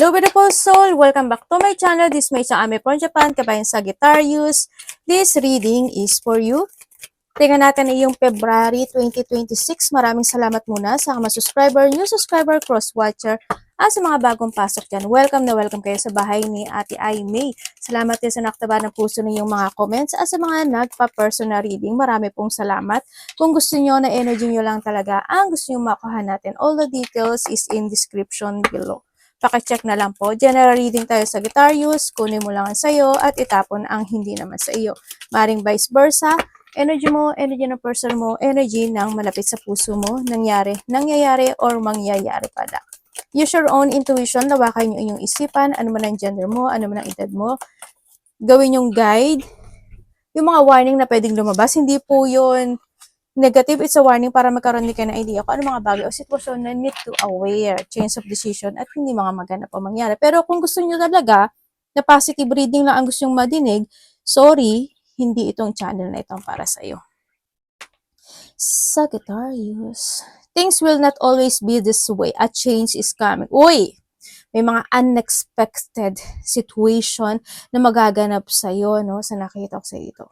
Hello beautiful soul! Welcome back to my channel. This is May Ame from Japan, kabayan Sagittarius. This reading is for you. Tingnan natin ay yung February 2026. Maraming salamat muna sa mga subscriber, new subscriber, cross-watcher, at sa mga bagong pasok dyan. Welcome na welcome kayo sa bahay ni Ate Ai May. Salamat din sa naktaba ng puso ninyong mga comments at sa mga nagpa-personal reading. Marami pong salamat. Kung gusto nyo na energy nyo lang talaga, ang gusto nyo makuha natin, all the details is in description below. Pakicheck na lang po. General reading tayo sa Sagittarius, kunin mo lang ang sayo at itapon ang hindi naman sa iyo. Maring vice versa, energy mo, energy ng person mo, energy ng malapit sa puso mo, nangyayari or mangyayari pala. Use your own intuition, lawakan nyo inyong isipan, ano man ang gender mo, ano man ang edad mo. Gawin yung guide. Yung mga warning na pwedeng lumabas, hindi po yun negative, it's a warning para magkaroon din kayo ng idea kung ano mga bagay o sitwasyon na need to aware, change of decision, at hindi mga maganda pa mangyari. Pero kung gusto niyo talaga na positive reading lang ang gusto nyong madinig, sorry, hindi itong channel na itong para sa iyo. Sagittarius. Things will not always be this way. A change is coming. Uy! May mga unexpected situation na magaganap sa iyo, no? Sa nakita ko sa ito.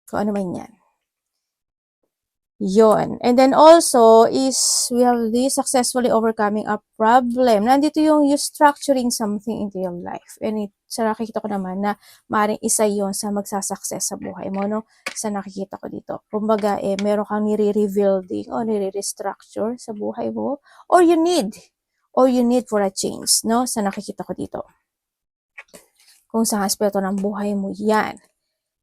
Kung ano man yan. Yon. And then also is we have this successfully overcoming a problem. Nandito yung you structuring something into your life. And sa nakikita ko naman na maaaring isa yon sa magsasucess sa buhay mo, no? Sa nakikita ko dito. Kumbaga, meron kang nire-rebuilding o nire-restructure sa buhay mo. Or you need for a change, no? Sa nakikita ko dito. Kung sa aspeto ng buhay mo, yan.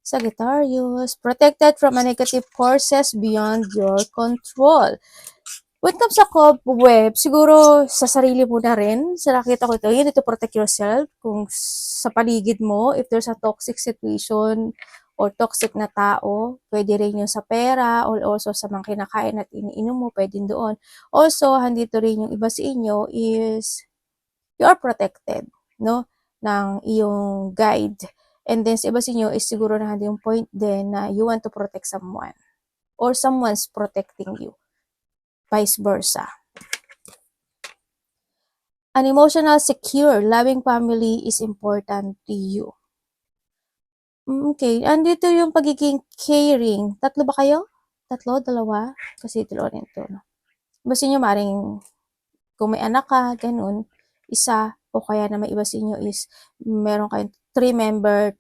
Sagittarius, protected from negative forces beyond your control. When it comes sa cobweb, siguro sa sarili mo na rin, sa nakita ko ito, you need to protect yourself kung sa paligid mo, if there's a toxic situation or toxic na tao, pwede rin yung sa pera or also sa mga kinakain at iniinom mo, pwede doon. Also, handito rin yung iba sa inyo is you are protected, no? Ng iyong guide. And then, sa iba sa inyo is siguro na yung point din na you want to protect someone or someone's protecting you. Vice versa. An emotional, secure, loving family is important to you. Okay. Andito yung pagiging caring. Tatlo ba kayo? Tatlo? Dalawa? Kasi dalawa rin ito. No? Basta nyo maring kung may anak ka, ganun, isa o kaya na may iba sa inyo is meron kayong 3 member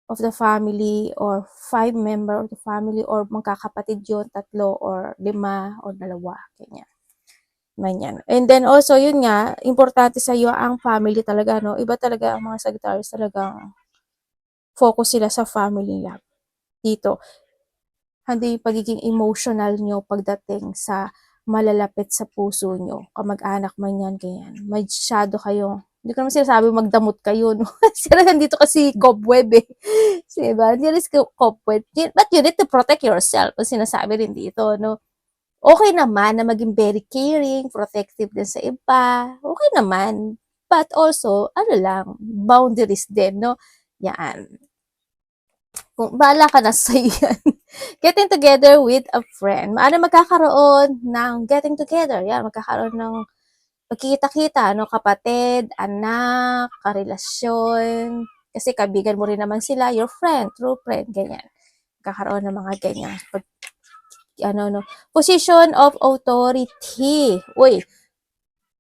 of the family or 5 member of the family or magkakapatid yun, 3 or 5 or 2, ganyan. Ganyan. And then also, yun nga, importante sa iyo ang family talaga, no? Iba talaga ang mga Sagittarius talagang focus sila sa family lang. Dito, hindi pagiging emotional nyo pagdating sa malalapit sa puso nyo. Kamag-anak man yan, ganyan. Masyado kayong hindi ko naman sinasabi magdamot kayo, no? Sila nandito kasi cobweb eh. Diba? There is cobweb. But you need to protect yourself. Ang sinasabi rin dito, no? Okay naman na maging very caring, protective din sa iba. Okay naman. But also, ano lang, boundaries din, no? Yan. Kung bahala ka na sa yan. Getting together with a friend. Maano magkakaroon ng getting together. Yan, magkakaroon ng pagkikita-kita, no? Kapatid, anak, karelasyon. Kasi kaibigan mo rin naman sila, your friend, true friend, ganyan. Kakaroon ng mga ganyan. Position of authority. Uy,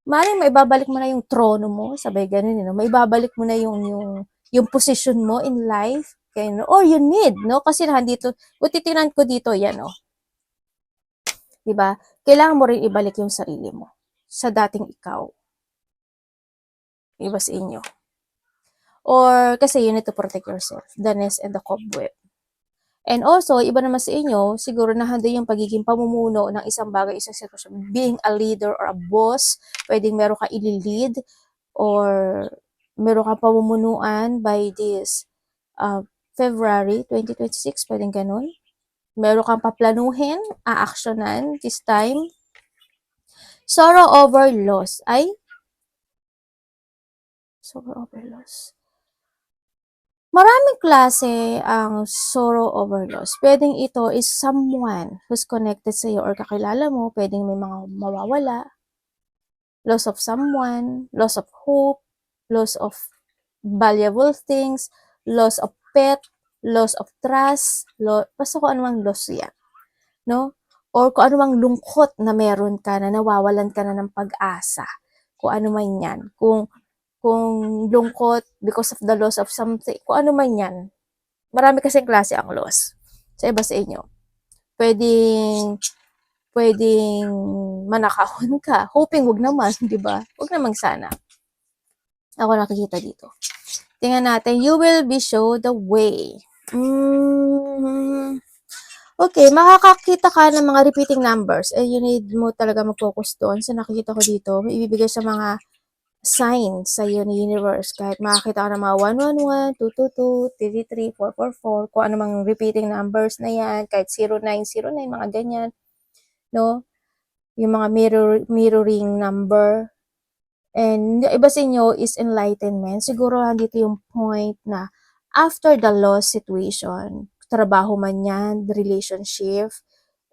maaaring maibabalik mo na yung trono mo, sabay ganun, no? Maibabalik mo na yung position mo in life, ganyan, or you need, no? Kasi nandito, kung titinan ko dito, yan, no? Diba? Kailangan mo rin ibalik yung sarili mo sa dating ikaw. Iba sa inyo. Or, kasi you need to protect yourself. The nest and the cobweb. And also, iba naman sa inyo, siguro na handa yung pagiging pamumuno ng isang bagay, isang sitwasyon. Being a leader or a boss, pwedeng meron ka i-lead or meron kang pamumunuan by this February 2026, pwedeng ganun. Meron kang paplanuhin, aaksyonan this time. Sorrow over loss. Sorrow over loss. Maraming klase ang sorrow over loss. Pwedeng ito is someone who's connected sa iyo or kakilala mo. Pwedeng may mga mawawala. loss of someone, loss of hope, loss of valuable things, loss of pet, loss of trust, basta kung anumang loss yan, no? Or kung anumang lungkot na meron ka na nawawalan ka na ng pag-asa, kung ano man yan, kung lungkot because of the loss of something, kung ano man yan. Marami kasing klase ang loss. Sa iba sa inyo. Pwedeng manakahon ka. Hoping wag naman, di ba? Wag naman sana. Ako nakikita dito. Tingnan natin. You will be shown the way. Okay, makakakita ka ng mga repeating numbers. You need mo talaga mag-focus doon. So, nakikita ko dito, may ibibigay sa mga signs sa iyo ni universe. Kahit makakita ka ng mga 111, 222, 333, 444, kung ano mang repeating numbers na yan, kahit 0909, mga ganyan. No? Yung mga mirroring number. And yung iba sa inyo is enlightenment. Siguro dito yung point na after the loss situation, trabaho man yan, relationship,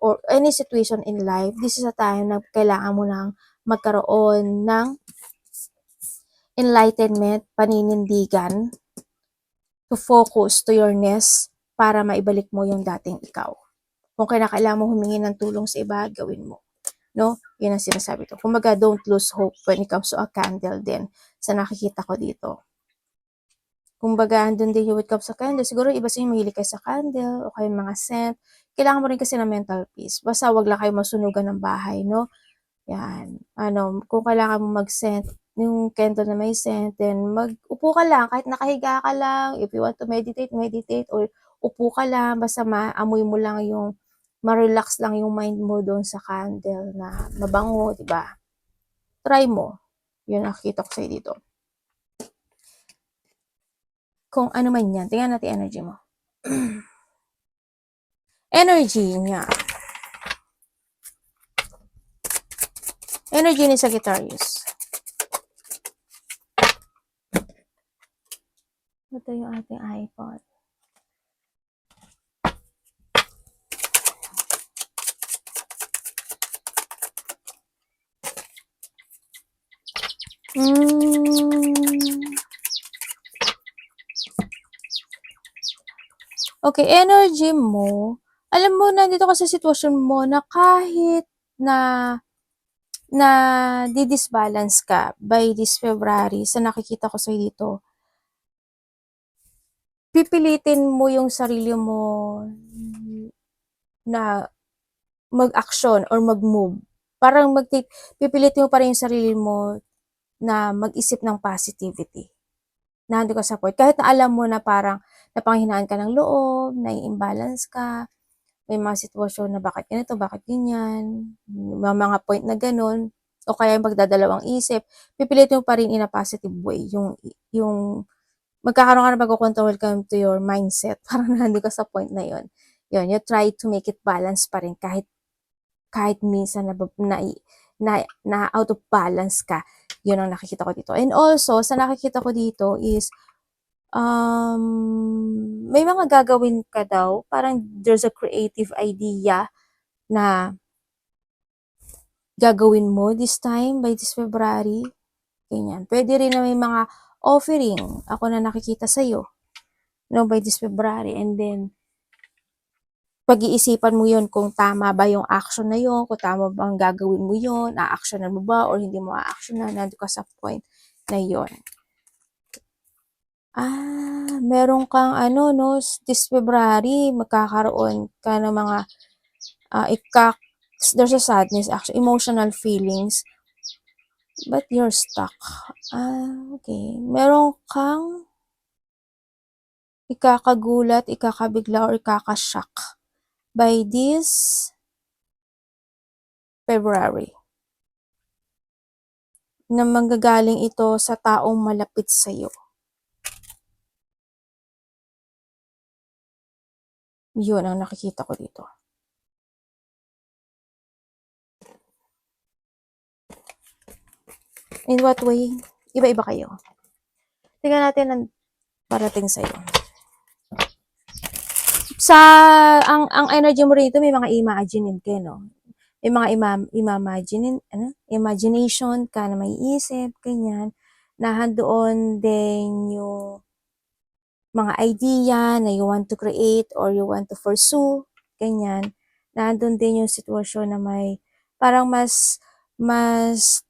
or any situation in life, this is a time na kailangan mo nang magkaroon ng enlightenment, paninindigan, to focus to your ness para maibalik mo yung dating ikaw. Kung kailangan mo humingi ng tulong sa iba, gawin mo. No? Yun ang sinasabi ko. Kumbaga, don't lose hope when it comes to a candle din sa nakikita ko dito. Kumbaga, andun din yung when it comes to candle. Siguro, iba sa inyo mahilig kayo sa candle o kayo mga scent. Kailangan mo rin kasi ng mental peace. Basta wag lang kayo masunugan ng bahay, no? Yan. Kung kailangan mo mag-scent, yung candle na may scent, then mag-upo ka lang, kahit nakahiga ka lang, if you want to meditate, or upo ka lang, basta maamoy mo lang yung, ma-relax lang yung mind mo doon sa candle na mabango, di ba? Try mo. Yun nakikita ko sa'yo dito. Kung ano man yan, tingnan natin energy mo. Energy niya. Energy ni Sagittarius. Ito yung ating iPod. Okay, energy mo. Alam mo, nandito ka sa sitwasyon mo na kahit na di-disbalance ka by this February, sa nakikita ko sa'yo dito, pipilitin mo yung sarili mo na mag-action or mag-move. Parang pipilitin mo pa rin yung sarili mo na mag-isip ng positivity. Nandito ka sa point. Kahit na alam mo na parang napanghinaan ka ng loob, nai-imbalance ka, may mga sitwasyon na bakit ganito, bakit ganyan, may mga point na ganun, o kaya magdadalawang isip, pipilitin mo pa rin in a positive way, yung magkakaroon ka na pag-control ka to your mindset, parang nandito ka sa point na yun. Yun, you try to make it balance pa rin kahit minsan na out of balance ka. Yun ang nakikita ko dito. And also, sa nakikita ko dito is, may mga gagawin ka daw, parang there's a creative idea na gagawin mo this time, by this February. Ganyan. Pwede rin na may mga offering ako na nakikita sa'yo, no, by this February. And then, pag-iisipan mo yun kung tama ba yung action na yun, kung tama ba ang gagawin mo yun, a-actionan mo ba, or hindi mo a-actionan, nandun ka sa point na yun. Meron kang no, this February, magkakaroon ka ng mga, there's a sadness, actually, emotional feelings, but you're stuck. Okay. Meron kang ikakagulat, ikakabigla, or ikakashock by this February. Na manggagaling ito sa taong malapit sa'yo. Yun ang nakikita ko dito. In what way? Iba-iba kayo. Tingnan natin ang parating sa'yo. Ang energy mo rito, may mga imagine ka, no? may mga imagination ka na maiisip, ganyan, na handoon din yung mga idea na you want to create or you want to pursue, ganyan. Nandun din yung sitwasyon na may parang mas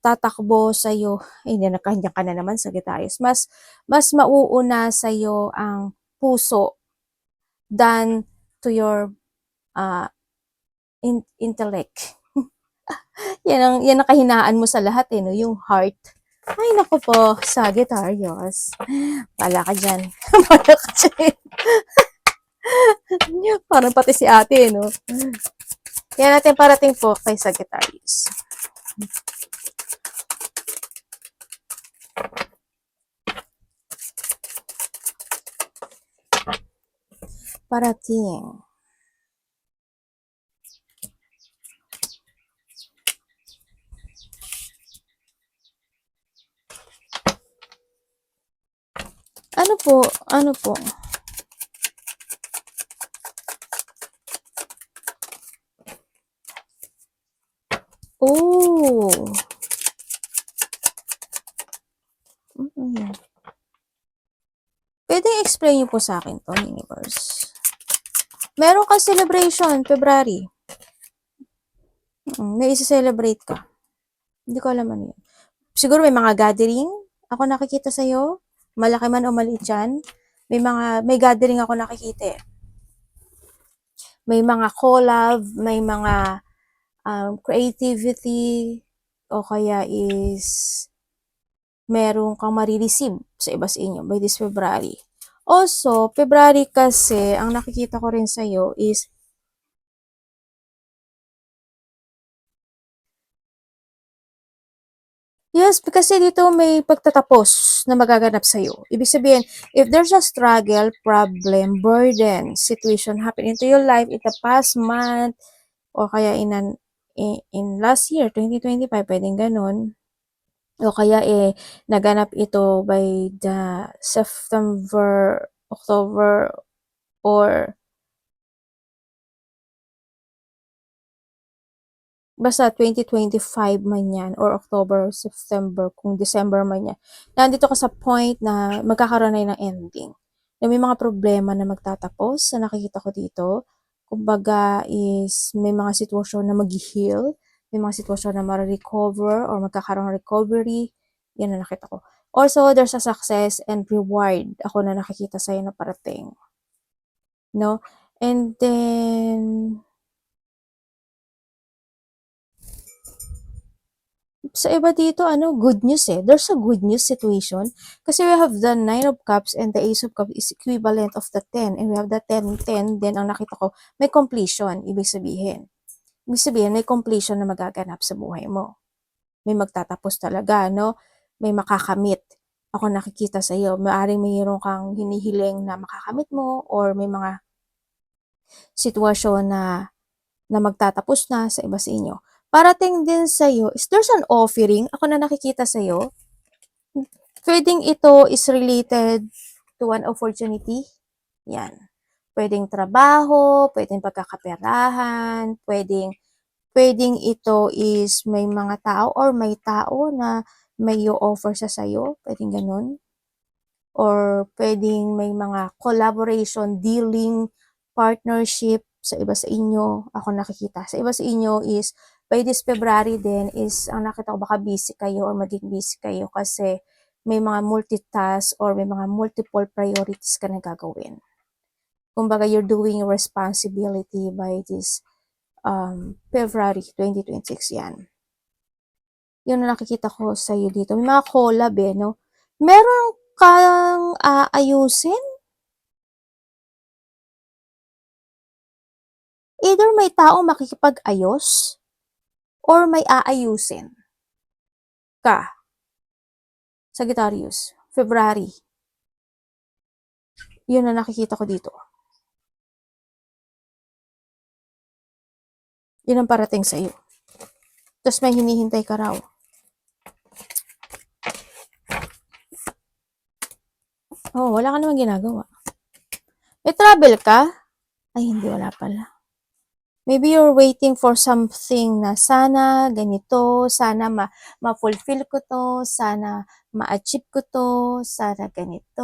tatakbo sa'yo, ay hindi na kanya ka na naman Sagittarius, mas mauuna sa'yo ang puso than to your intellect. Yan ang kahinaan mo sa lahat no, yung heart. Ay, naku po, Sagittarius. Wala ka dyan. Wala ka dyan. Parang pati si ate, no? Yan natin parating po kay Sagittarius. Parating. Ano po? Ano po? Oh. Pwede explain niyo po sa akin to, universe. Meron kang celebration, February. May isi-celebrate ka. Hindi ko alam ano yun. Siguro may mga gathering ako nakikita sa'yo. Malaki man o maliit yan. May gathering ako nakikita eh. May mga collab, may mga creativity, o kaya is meron kang marireceive sa iba sa inyo by this February. Also, February kasi, ang nakikita ko rin sa'yo is yes, kasi dito may pagtatapos na magaganap sa'yo. Ibig sabihin, if there's a struggle, problem, burden, situation happen into your life in the past month, o kaya in last year, 2025, pwedeng ganun. O kaya naganap ito by the September, October, or basta 2025 man yan, or October, September, kung December man yan, nandito ka sa point na magkakaroon na ng ending. Na may mga problema na magtatapos, na nakikita ko dito. Kumbaga is, may mga sitwasyon na mag-heal, may mga sitwasyon na ma-recover, or magkakaroon ng recovery, yan na nakita ko. Also, there's a success and reward ako na nakikita sa'yo na parating. No? And then, sa iba dito, good news eh. There's a good news situation. Kasi we have the 9 of Cups and the Ace of Cups is equivalent of the 10. And we have the 10, 10. Then, ang nakita ko, may completion. Ibig sabihin, may completion na magaganap sa buhay mo. May magtatapos talaga, no? May makakamit. Ako nakikita sa iyo. Maaring mayroon kang hinihiling na makakamit mo or may mga sitwasyon na magtatapos na sa iba sa inyo. Parating din sa iyo, is there's an offering, ako na nakikita sa iyo. Pwedeng ito is related to an opportunity. Yan. Pwedeng trabaho, pwedeng pagkakaperahan, pwedeng ito is may mga tao or may tao na may offer sa sayo, pwedeng ganun. Or pwedeng may mga collaboration, dealing, partnership sa iba sa inyo, ako nakikita. Sa iba sa inyo is, by this February din is, ang nakita ko baka busy kayo or maging busy kayo kasi may mga multitask or may mga multiple priorities ka na gagawin. Kumbaga, you're doing your responsibility by this February 2026 yan. Yun ang nakikita ko sa iyo dito. May mga collab no? Meron kang aayusin? Either may taong makikipag-ayos or may aayusin ka. Sagittarius, February. Yun ang nakikita ko dito. Yun ang parating sa iyo. Tapos may hinihintay ka raw. Oh, wala ka naman ginagawa. May travel ka? Ay, hindi, wala pala. Maybe you're waiting for something na sana ganito, sana ma-fulfill ko to, sana ma-achieve ko to, sana ganito.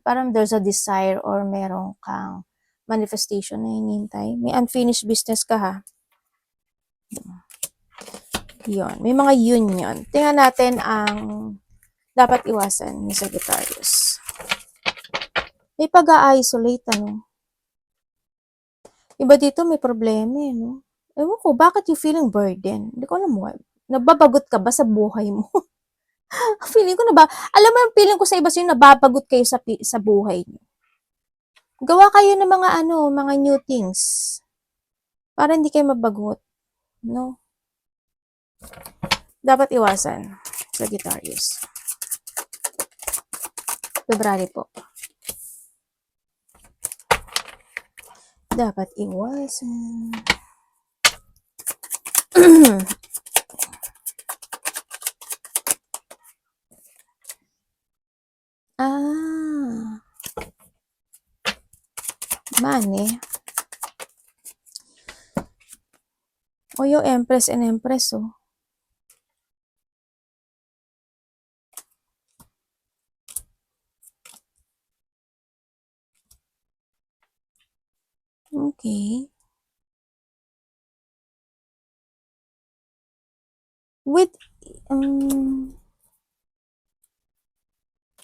Parang there's a desire or meron kang manifestation na hinihintay. May unfinished business ka ha. Yun. May mga union. Tingnan natin ang dapat iwasan ni Sagittarius. May pag-a-isolate, ano? Iba dito may problema eh, no? Ewan ko, bakit you feeling burden? Hindi ko alam mo. Nababagot ka ba sa buhay mo? Feeling ko alam mo yung feeling ko sa iba sa'yo, nababagot kayo sa buhay niyo. Gawa kayo ng mga mga new things. Para hindi kayo mabagot. No? Dapat iwasan. Sagittarius. February po. Dapat iwasan. Money. O yung Empress and Empress, oh. Okay. With,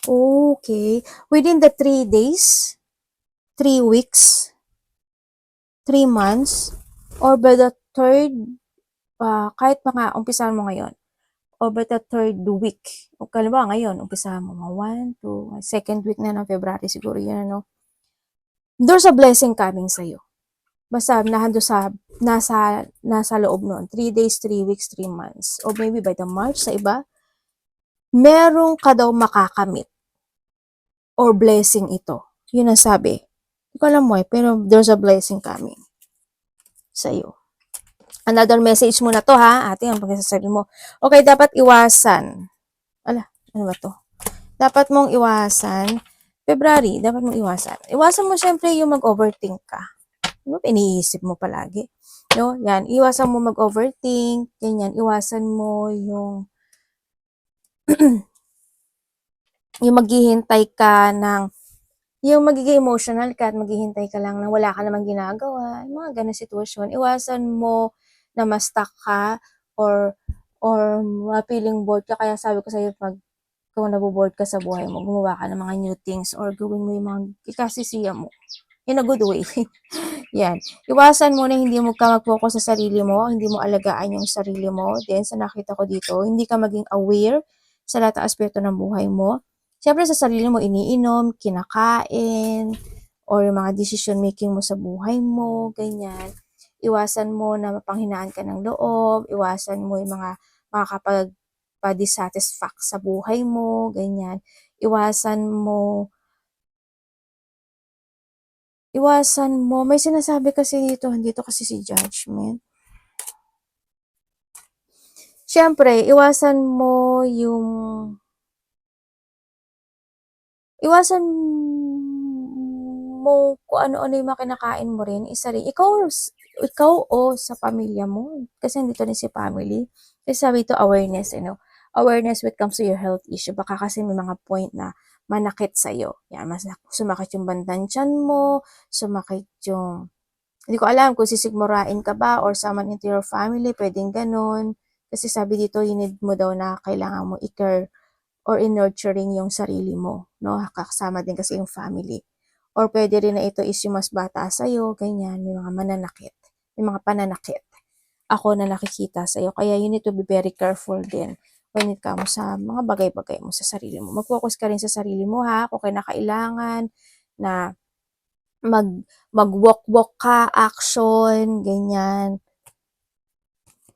okay. Within the 3 days, 3 weeks, 3 months, or by the third, kahit mga umpisahan mo ngayon, or by the third week, o kaliwa ngayon, umpisahan mo mga 1, 2, second week na ng February siguro yun, ano? There's a blessing coming sa'yo. Basta nasa loob nun. 3 days, 3 weeks, 3 months. Or maybe by the March sa iba, meron ka daw makakamit. Or blessing ito. Yun ang sabi. Hindi ko alam mo eh, pero there's a blessing coming sa'yo. Another message mo na to ha, ate, ang pagsasabi mo. Okay, dapat iwasan. Ano ba to? Dapat mong iwasan. February, dapat mong iwasan. Iwasan mo syempre yung mag-overthink ka. Diba, iniisip mo palagi. No? Yan, iwasan mo mag-overthink. Ganyan, iwasan mo yung yung maghihintay ka ng yung magiging emotional ka at maghihintay ka lang na wala ka namang ginagawa. Yung mga ganun sitwasyon. Iwasan mo na ma-stuck ka or ma-feeling bored ka. Kaya sabi ko sa'yo, kung nabobored ka sa buhay mo, gumawa ka ng mga new things or gawin mo yung mga ikasisiya mo. In a good way. Yan. Iwasan mo na hindi mo ka mag-focus sa sarili mo, hindi mo alagaan yung sarili mo. Then, sa nakita ko dito, hindi ka maging aware sa lahat ng aspeto ng buhay mo. Siyempre, sa sarili mo, iniinom, kinakain, or yung mga decision making mo sa buhay mo, ganyan. Iwasan mo na mapanghinaan ka ng loob, iwasan mo yung mga makakapag-dissatisfact sa buhay mo, ganyan. Iwasan mo, may sinasabi kasi dito kasi si Judgment. Siyempre, iwasan mo kung ano-ano yung mga kinakain mo rin, isa rin, ikaw o sa pamilya mo. Kasi dito rin si family. Kasi sabi ito, awareness, awareness when it comes to your health issue. Baka kasi may mga point na manakit sa'yo. Yan, sumakit yung bandang tiyan mo, sumakit yung, hindi ko alam kung sisigmurain ka ba or someone into your family, pwedeng ganun. Kasi sabi dito, you need mo daw na kailangan mo i-care or in-nurturing yung sarili mo, no? Kasama din kasi yung family. Or pwede rin na ito is yung mas bata sa'yo, ganyan, may mga mananakit, may mga pananakit. Ako na nakikita sa'yo, kaya you need to be very careful din when it comes sa mga bagay-bagay mo sa sarili mo. Mag-focus ka rin sa sarili mo ha, kung kailangan na mag-walk-walk ka, action, ganyan.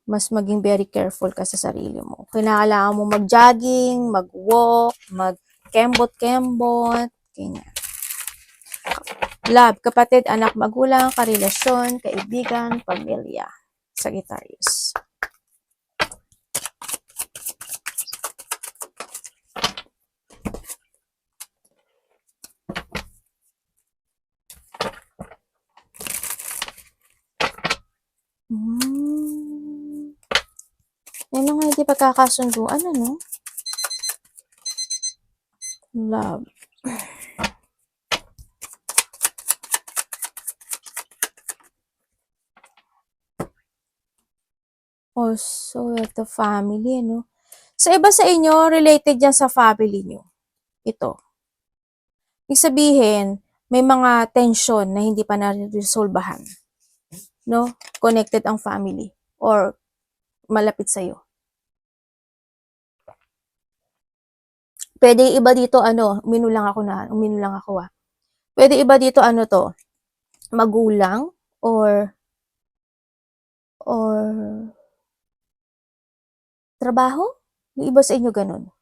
Mas maging very careful ka sa sarili mo. Kailangan mo mag-jogging, mag-walk, mag-kembot-kembot, ganyan. Love, kapatid, anak, magulang, karelasyon, kaibigan, pamilya. Sagittarius. Ano nga hindi pagkakasunduan, ano? Love. Also, the family, ano? Sa iba sa inyo, related yan sa family nyo. Ito. Ibig sabihin, may mga tension na hindi pa na-resolbahan. No? Connected ang family or malapit sa'yo. Pwede iba dito, ano, umino lang ako ah. Pwede iba dito, ano to, magulang or trabaho? Yung iba sa inyo ganun.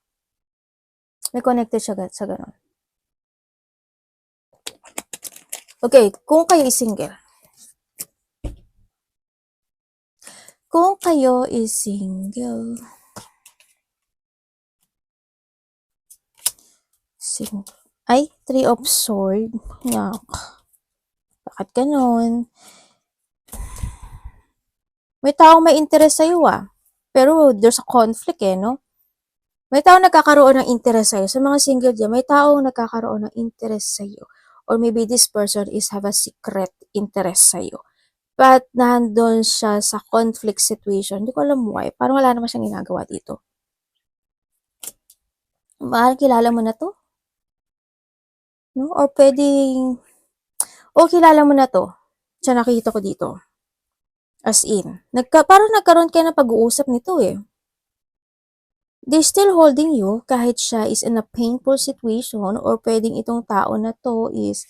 May connected siya sa ganun. Okay, kung kayo is single. Kung kayo is single. Ay, 3 of Swords. Yak. Bakit ganun? May taong may interest sa'yo ah. Pero there's a conflict eh, no? May taong nagkakaroon ng interest sa'yo. Sa mga single dyan, may taong nagkakaroon ng interest sa'yo. Or maybe this person is have a secret interest sa'yo. But nandun siya sa conflict situation. Hindi ko alam why. Parang wala naman siyang ginagawa dito. Mahal, kilala mo na to? No? Or pwedeng, kilala mo na to. Siya nakikita ko dito. As in, parang nagkaroon kayo ng pag-uusap nito eh. They're still holding you kahit siya is in a painful situation or pwedeng itong tao na to is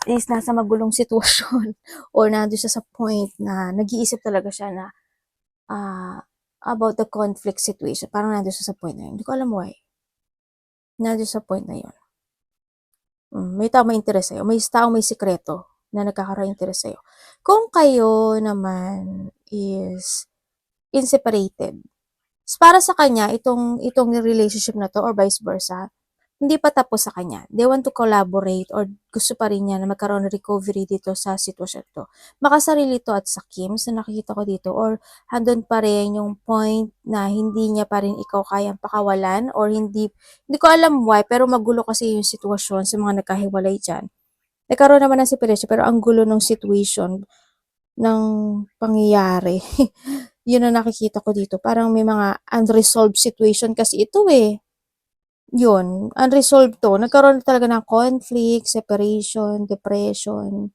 nasa magulong sitwasyon or nandun siya sa point na nag-iisip talaga siya na about the conflict situation. Parang nandun siya sa point na yun. Hindi ko alam why. Nandun sa point na yun. May tao may interest sa'yo. May tao may sikreto na nagkakaroon interest sa'yo. Kung kayo naman is inseparated, para sa kanya, itong relationship na to or vice versa, hindi pa tapos sa kanya. They want to collaborate or gusto pa rin niya na magkaroon ng recovery dito sa sitwasyon to. Makasarili to at sa Kim, sa nakikita ko dito, or handun pa rin yung point na hindi niya pa rin ikaw kayang pakawalan or hindi ko alam why, pero magulo kasi yung sitwasyon sa mga nagkahiwalay dyan. Nagkaroon naman ng separation, pero ang gulo ng situation ng pangyayari. Yun ang nakikita ko dito. Parang may mga unresolved situation kasi ito eh. Yun, unresolved to. Nagkaroon talaga ng conflict, separation, depression.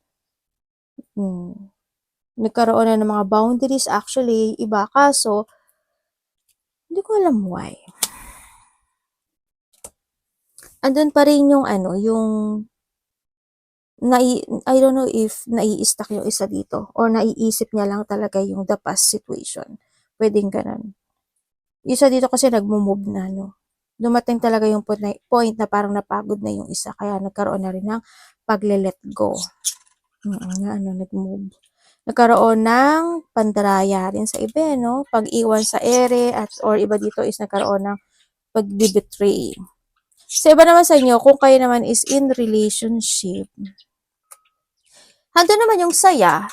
Nagkaroon na ng mga boundaries actually, iba. Kaso, hindi ko alam why. Andun pa rin yung yung I don't know if nai-stuck yung isa dito or naiisip niya lang talaga yung the past situation. Pwedeng ganun. Isa dito kasi nagmo-move na, no? Dumating talaga yung point na parang napagod na yung isa kaya nagkaroon na rin ng pagle-let go. Nag-move. Nagkaroon ng pandaraya rin sa iba, no? Pag-iwan sa ere at or iba dito is nagkaroon ng pag-betray. Sa iba naman sa inyo, kung kayo naman is in relationship, handun naman yung saya,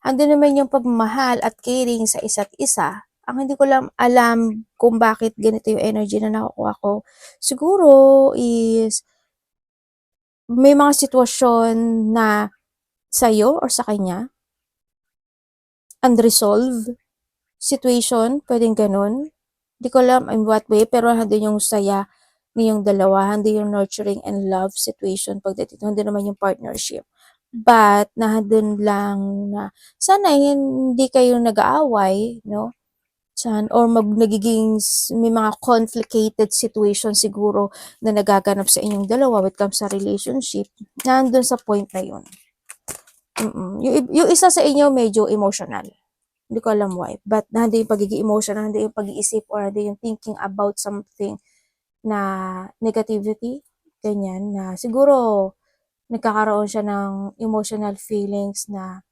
handun naman yung pagmahal at caring sa isa't isa. Ang hindi ko lang alam kung bakit ganito yung energy na nakukuha ko. Siguro is may mga sitwasyon na sa'yo or sa kanya, unresolved situation, pwedeng ganun. Hindi ko alam in what way, pero handun yung saya niyong dalawa, handun yung nurturing and love situation pagdating, handun naman yung partnership. But, nandun lang na, sana hindi kayo nag-aaway, no? Or nagiging, may mga complicated situation siguro na nagaganap sa inyong dalawa when it comes sa relationship, nandun sa point na yun. Yung isa sa inyo medyo emotional. Hindi ko alam why. But nandun yung pagiging emotional, nandun yung pag-iisip, or nandun yung thinking about something na negativity, ganyan, na siguro nagkakaroon siya ng emotional feelings na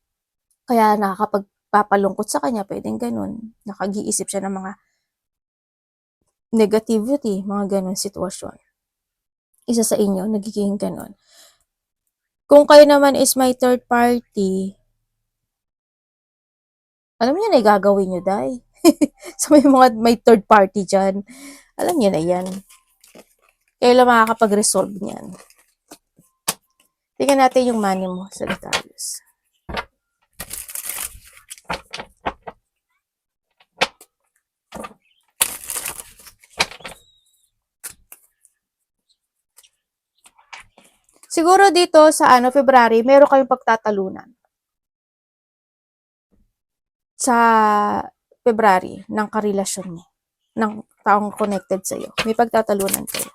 kaya nakakapagpapalungkot sa kanya, pwedeng ganun. Nakag-iisip siya ng mga negativity, mga ganun sitwasyon. Isa sa inyo, nagiging ganun. Kung kayo naman is may third party, alam niyo na gagawin nyo, day. So, may third party dyan. Alam niyo na yan. Kayo lang makakapag-resolve niyan. Tingnan natin yung money mo, Sagittarius. Siguro dito sa February, meron kayong pagtatalunan. Sa February, ng karelasyon niya, ng taong connected sa iyo. May pagtatalunan kayo.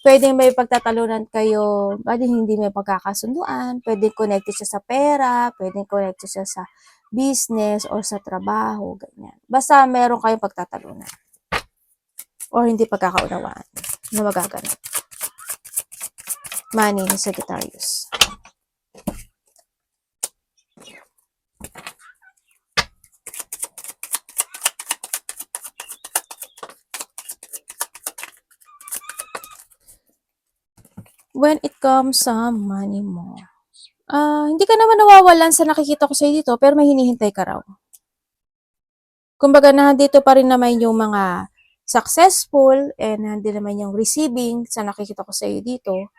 Pwedeng may pagtatalunan kayo, pwedeng hindi may pagkakasunduan, pwedeng connected siya sa pera, pwedeng connected siya sa business or sa trabaho, ganyan. Basta meron kayong pagtatalunan. Or hindi pagkakaunawaan na magaganap. Money ni Sagittarius. When it comes sa money mo, hindi ka naman nawawalan sa nakikita ko sa'yo dito, pero may hinihintay ka raw. Kumbaga, nandito pa rin naman yung mga successful and nandito naman yung receiving sa nakikita ko sa'yo dito.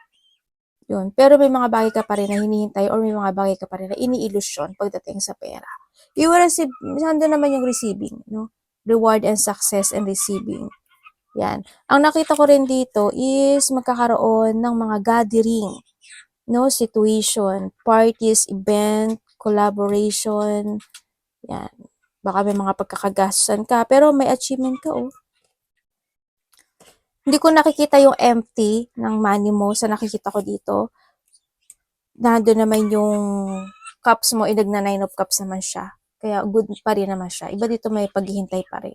Yun. Pero may mga bagay ka pa rin na hinihintay or may mga bagay ka pa rin na ini-illusion pagdating sa pera. You will receive, nandun naman yung receiving, no? Reward and success and receiving. Yan. Ang nakita ko rin dito is magkakaroon ng mga gathering, no? Situation, parties, event, collaboration. Yan. Baka may mga pagkakagastusan ka, pero may achievement ka, oh. Hindi ko nakikita yung empty ng money mo sa nakikita ko dito. Nandun naman yung cups mo, nagna 9 of cups naman siya. Kaya good pa rin naman siya. Iba dito may paghihintay pa rin.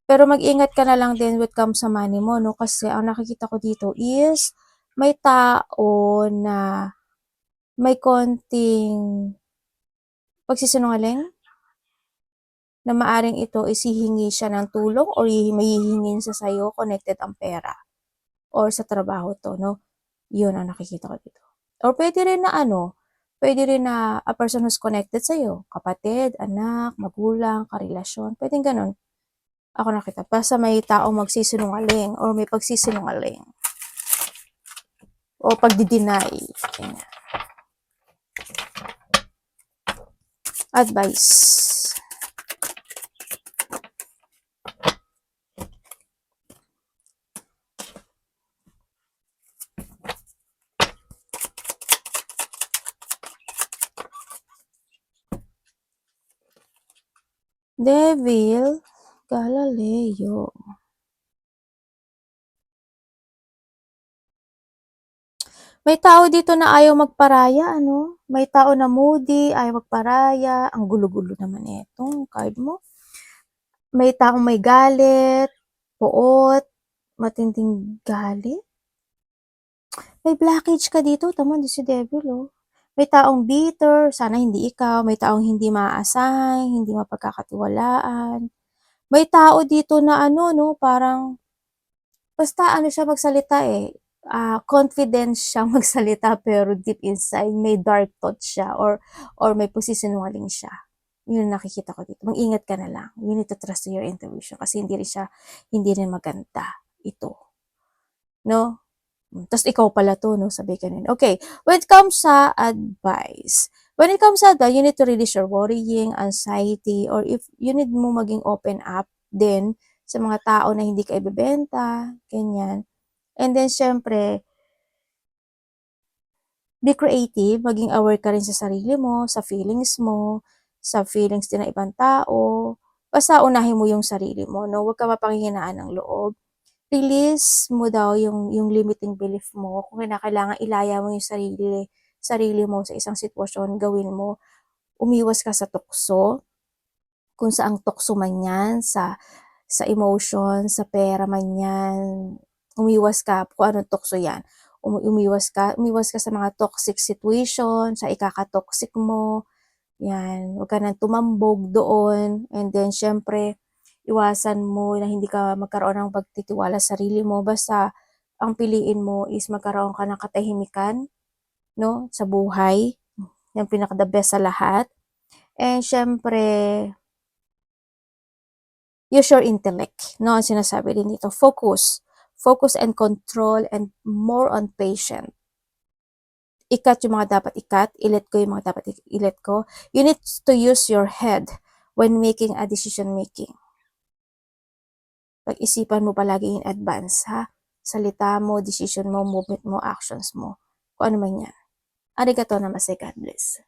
Pero mag-ingat ka na lang din when it comes sa money mo, no? Kasi ang nakikita ko dito is may tao na may konting pagsisinungaling na maaring ito is hihingi siya ng tulong or may hihingin sa sayo connected ang pera or sa trabaho to, no? Yun ang nakikita ko dito. Or pwede rin na pwede rin na a person who's connected sa'yo, kapatid, anak, magulang, karelasyon, pwedeng ganun. Ako nakita, basta may taong magsisinungaling or may pagsisinungaling o pagdi-deny. Advice. Devil, Galileo. May tao dito na ayaw magparaya, ano? May tao na moody, ayaw magparaya. Ang gulo-gulo naman itong card mo. May taong may galit, poot, matinding galit. May blockage ka dito, tama, di si Devil, oh. May taong bitter, sana hindi ikaw. May taong hindi maaasahan, hindi mapagkakatiwalaan. May tao dito na no, parang, basta siya magsalita eh. Confident siyang magsalita pero deep inside may dark thoughts siya or may posisinungaling siya. Yun nakikita ko dito. Mag-ingat ka na lang. You need to trust your intuition kasi hindi rin maganda ito. No? Tapos ikaw pala to, no? Sabi ka nun. Okay. When it comes sa advice, when it comes sa that, you need to release your worrying, anxiety, or if you need mo maging open up din sa mga tao na hindi ka ibebenta, ganyan. And then, syempre, be creative, maging aware ka rin sa sarili mo, sa feelings din ng ibang tao. Basta unahin mo yung sarili mo, no? Huwag ka mapanghihinaan ng loob. Release mo daw yung limiting belief mo. Kung kinakailangan ilaya mo yung sarili mo sa isang sitwasyon, gawin mo. Umiwas ka sa tukso. Kung saang tukso man yan, sa emotion, sa pera man yan. Umiwas ka kung anong tukso yan. Umiwas ka sa mga toxic situation, sa ikaka-toxic mo. Yan, huwag ka nang tumambog doon. And then, syempre, iwasan mo na hindi ka magkaroon ng pagtitiwala sa sarili mo. Basta, ang piliin mo is magkaroon ka ng katahimikan, no, sa buhay. Yung pinaka-the best sa lahat. And syempre, use your intellect. No, ang sinasabi din dito, focus. Focus and control and more on patient. Ikat yung mga dapat ikat, i-let go yung mga dapat i-let go. You need to use your head when making a decision making. Pag-isipan mo palagi in advance, ha? Salita mo, decision mo, movement mo, actions mo. Kung ano man yan. Arigato namaste, God bless.